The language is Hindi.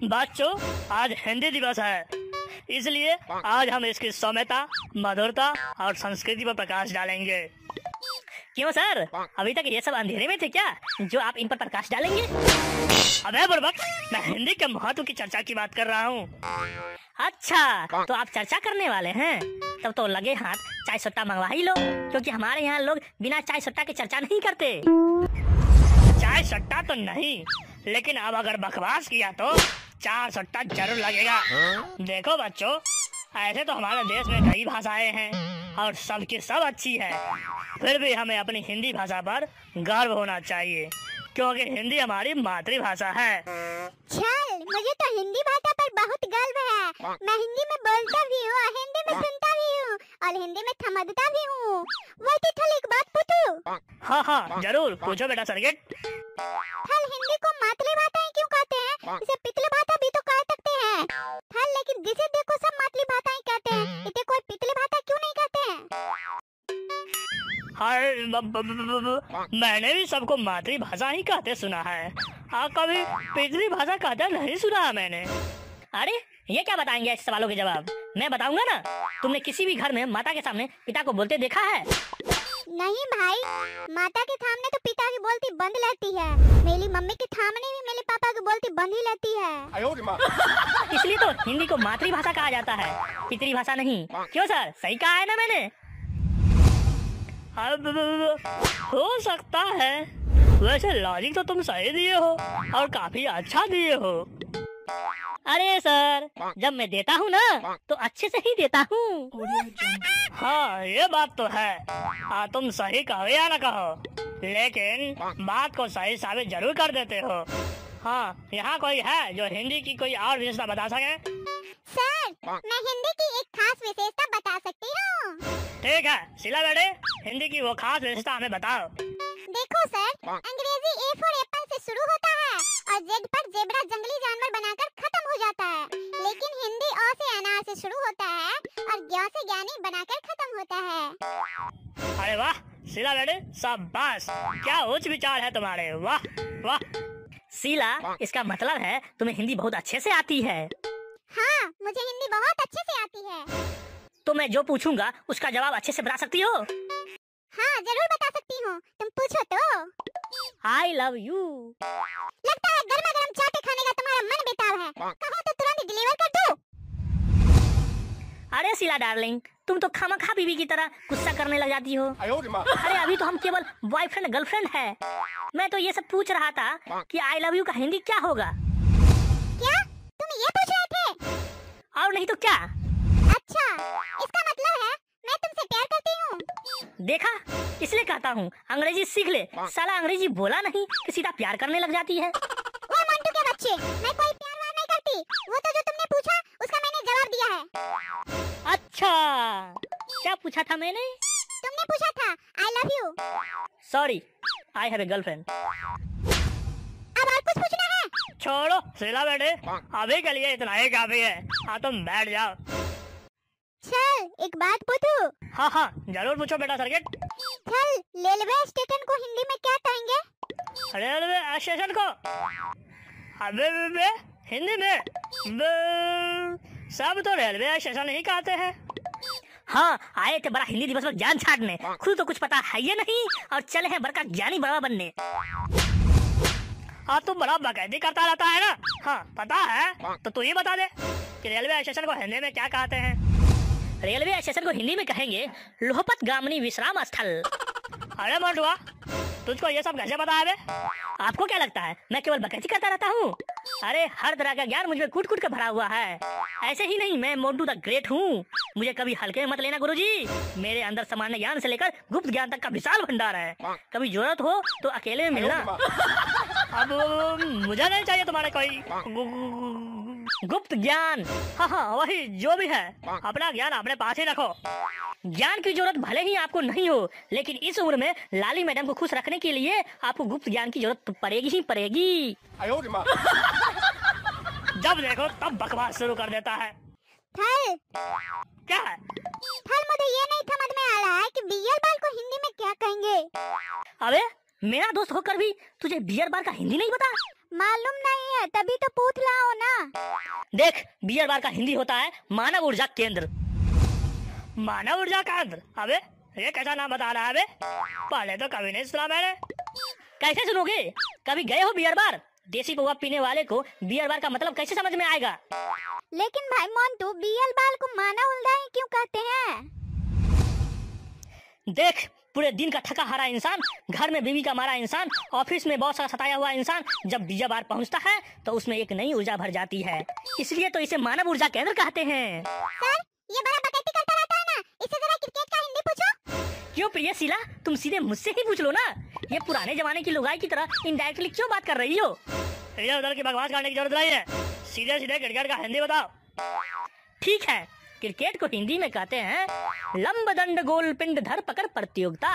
बच्चों, आज हिंदी दिवस है, इसलिए आज हम इसकी सौम्यता, मधुरता और संस्कृति पर प्रकाश डालेंगे। क्यों सर, अभी तक ये सब अंधेरे में थे क्या, जो आप इन पर प्रकाश डालेंगे? अबे बुड़बक, मैं हिंदी के महत्व की चर्चा की बात कर रहा हूँ। अच्छा, तो आप चर्चा करने वाले हैं? तब तो लगे हाथ चाय सुट्टा मंगवा ही लो, क्योंकि हमारे यहाँ लोग बिना चाय सुट्टा के चर्चा नहीं करते। चाय सट्टा तो नहीं, लेकिन अब अगर बकवास किया तो 4 सट्टा जरूर लगेगा। देखो बच्चों, ऐसे तो हमारे देश में कई भाषाएं हैं और सबकी सब अच्छी है, फिर भी हमें अपनी हिंदी भाषा पर गर्व होना चाहिए, क्योंकि हिंदी हमारी मातृभाषा है। चल, मुझे तो हिंदी भाषा पर बहुत गर्व है। मैं हिंदी में बोलता भी हूँ, हिंदी में सुनता भी हूँ और हिंदी में समझता भी हूँ। वही थल एक बात पूछूं? हाँ, जरूर पूछो बेटा सर्किट। थल हिंदी को मातृभाषा क्यों कहते हैं? इसे पितृ भाषा भी तो कह सकते हैं। थल लेकिन जिसे देखो सब मातृभाषा कहते हैं, इसे कोई पितृ भाषा क्यों नहीं कहते हैं? मैंने भी सबको मातृभाषा ही कहते सुना है, कभी पितृभाषा कहते नहीं सुना है मैंने। अरे ये क्या बताएंगे ऐसे सवालों के जवाब? मैं बताऊंगा ना। तुमने किसी भी घर में माता के सामने पिता को बोलते देखा है? नहीं भाई, माता के सामने तो पिता की बोलती बंद रहती है। मेरी मम्मी के सामने भी मेरे पापा की बोलती बंद ही रहती है। इसलिए तो हिंदी को मातृभाषा कहा जाता है, पितृभाषा नहीं। क्यों सर, सही कहा है ना मैंने? अब हो सकता है, वैसे लॉजिक तो तुम सही दिए हो और काफी अच्छा दिए हो। अरे सर, जब मैं देता हूँ ना तो अच्छे से ही देता हूँ। हाँ, ये बात तो है। तुम सही कहो या ना कहो, लेकिन बात को सही साबित जरूर कर देते हो। हाँ, यहाँ कोई है जो हिंदी की कोई और विशेषता बता सके? सर, मैं हिंदी की एक खास विशेषता बता सकती हूँ। ठीक है शीला बेटे, हिंदी की वो खास विशेषता हमें बताओ। देखो सर, अंग्रेजी ए फॉर एप्पल से शुरू होता है और जेड पर जेब्रा जंगली जानवर बनाकर खत्म हो जाता है, लेकिन हिंदी अ से अनार से शुरू होता है और ज्ञ से ज्ञानी बनाकर खत्म होता है। अरे वाह शीला बेटे, शाबाश, क्या उच्च विचार है तुम्हारे। वाह वाह शीला, इसका मतलब है तुम्हें हिंदी बहुत अच्छे से आती है। हाँ, मुझे हिंदी बहुत अच्छे से आती है। तो मैं जो पूछूंगा उसका जवाब अच्छे से बता सकती हो? हाँ, जरूर बता सकती हूँ, तुम पूछो तो। I love you। लगता है गर्मा गर्म चाटे खाने का तुम्हारा मन बेताब है, कहो तो तुरंत डिलीवर कर दूं। अरे शीला डार्लिंग, तुम तो खामखा बीवी की तरह गुस्सा करने लग जाती हो। अरे अभी तो हम केवल बॉयफ्रेंड गर्लफ्रेंड है। मैं तो ये सब पूछ रहा था कि I love you का हिंदी क्या होगा। क्या तुम ये पूछ रहे थे? और नहीं तो क्या। अच्छा, इसका मतलब है मैं तुमसे प्यार करती हूँ। देखा, इसलिए कहता हूँ अंग्रेजी सीख ले। साला अंग्रेजी बोला नहीं कि सीधा प्यार करने लग जाती है। वो मंटू के बच्चे, मैं कोई प्यार वार नहीं करती। वो तो जो तुमने पूछा उसका मैंने जवाब दिया है। अच्छा, क्या पूछा था मैंने? तुमने पूछा था I love you। Sorry, I have a girlfriend। अब और कुछ पूछना है? छोड़ो शीला बेटे, अभी के लिए इतना ही काफी है। हाँ, तुम बैठ जाओ। चल, एक बात पूछूं? हाँ, जरूर पूछो बेटा सर्किट। चल, रेलवे स्टेशन को हिंदी में क्या कहेंगे? रेलवे स्टेशन को अबे हिंदी में सब तो रेलवे स्टेशन ही कहते हैं। हाँ, आए थे बड़ा हिंदी दिवस पर ज्ञान छाटने, खुद तो कुछ पता है ये नहीं और चले हैं बड़का ज्ञानी बाबा बनने। हाँ, तुम बड़ा बकैती करता रहता है ना। हाँ, पता है तो तू ही बता दे कि रेलवे स्टेशन को हिंदी में क्या कहते हैं। रेलवे स्टेशन को हिंदी में कहेंगे लोहपत गामनी विश्राम स्थल। अरे मोटुआ, तुझको ये सब कैसे पता है बे? आपको क्या लगता है मैं केवल बकैती करता रहता हूँ? अरे हर तरह का ज्ञान मुझ में कूट कूट कर भरा हुआ है। ऐसे ही नहीं, मैं मोटू द ग्रेट हूँ। मुझे कभी हल्के में मत लेना गुरुजी। मेरे अंदर सामान्य ज्ञान से लेकर गुप्त ज्ञान तक का विशाल भंडार है। कभी जरूरत हो तो अकेले में मिलना। अब मुझे नहीं चाहिए तुम्हारे कोई गुप्त ज्ञान। हाँ, वही जो भी है, अपना ज्ञान अपने पास ही रखो। ज्ञान की जरूरत भले ही आपको नहीं हो, लेकिन इस उम्र में लाली मैडम को खुश रखने के लिए आपको गुप्त ज्ञान की जरूरत पड़ेगी ही पड़ेगी। जब देखो तब बकवास शुरू कर देता है। थल, क्या है? थल, मुझे ये नहीं समझ में आ रहा है कि बियर बाल को हिंदी में क्या कहेंगे। अबे मेरा दोस्त होकर भी तुझे बियर बार का हिंदी नहीं पता? मालूम नहीं है, तभी तो पूछ रहा हो ना। देख, बियर बार का हिंदी होता है मानव ऊर्जा केंद्र। मानव ऊर्जा केंद्र? अबे ये कैसा नाम बता रहा है? अबे पहले तो कभी नहीं सुना मैंने। कैसे सुनोगे? कभी गए हो बियर बार? देसी पौवा पीने वाले को बियर बार का मतलब कैसे समझ में आएगा? लेकिन भाई मोन्टू, बियर बार को मानव ऊर्जा ही क्यों कहते हैं? देख, पूरे दिन का थका हारा इंसान, घर में बीवी का मारा इंसान, ऑफिस में बॉस का सताया हुआ इंसान जब बियर बार पहुंचता है तो उसमें एक नई ऊर्जा भर जाती है, इसलिए तो इसे मानव ऊर्जा केंद्र कहते हैं। सर, ये बड़ा बकैती करता रहता है ना, इसे जरा क्रिकेट का हिंदी पूछो। क्यों प्रियशीला, तुम सीधे मुझसे ही पूछ लो ना। ये पुराने जमाने की लुगाई की तरह इनडायरेक्टली क्यों बात कर रही हो? इधर उधर की बकवास करने की जरूरत नहीं है, सीधे सीधे क्रिकेट का हिंदी बताओ। ठीक है, क्रिकेट को हिंदी में कहते हैं लंब दंड गोल पिंड धर पकड़ प्रतियोगिता।